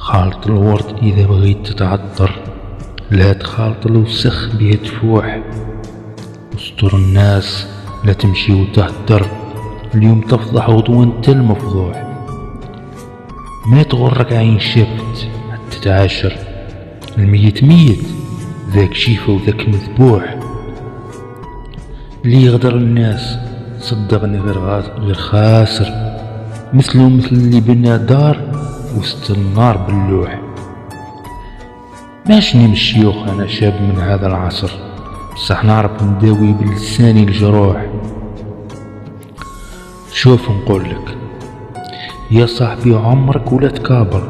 خالط الورد إذا بغيت تتعطر، لا تخالط الوسخ بيه تفوح. استر الناس لا تمشي وتهدر، اليوم تفضح غدوة انت المفضوح. ما تغرك عين شفت حتى تعاشر، الميت ميت ذاك شيفة وذاك مذبوح. اللي يغدر الناس صدقني غير خاسر، مثله مثل اللي بنى دار وسط النار باللوح. ماشني من الشيوخ انا شاب من هذا العصر، بصح نعرف نداوي بلساني الجروح. شوف نقولك يا صاحبي، عمرك ولا تكابر،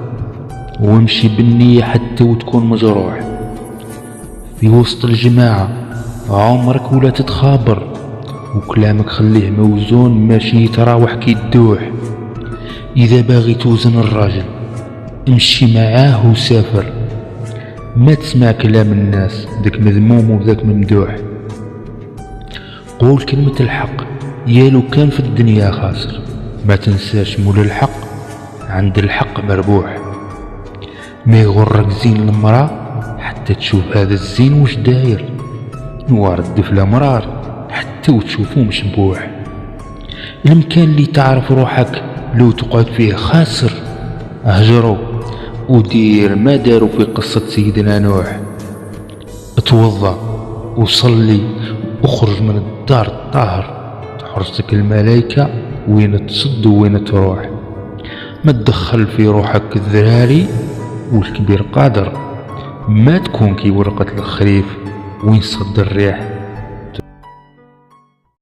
وامشي بالنية حتى وتكون مجروح. في وسط الجماعة عمرك ولا تتخابر، وكلامك خليه موزون ماشي يتراوح كي الدوح. إذا باغي توزن الراجل امشي معاه وسافر، ما تسمع كلام الناس ذاك مذموم وذاك ممدوح. قول كلمة الحق يا لو كان في الدنيا خاسر، ما تنساش مول الحق عند الحق مربوح. ما يغرك زين المرأة حتى تشوف هذا الزين وش داير، نوار الدفلة مرار حتى وتشوفو مشبوح. المكان اللي تعرف روحك لو تقعد فيه خاسر، اهجرو ودير ما داروا في قصة سيدنا نوح. اتوضى وصلي واخرج من الدار الطاهر، تحرسك الملايكة وين تصد وين تروح. ما تدخل في روحك الذراري والكبير قادر، ما تكون كي ورقة الخريف وين صد الريح.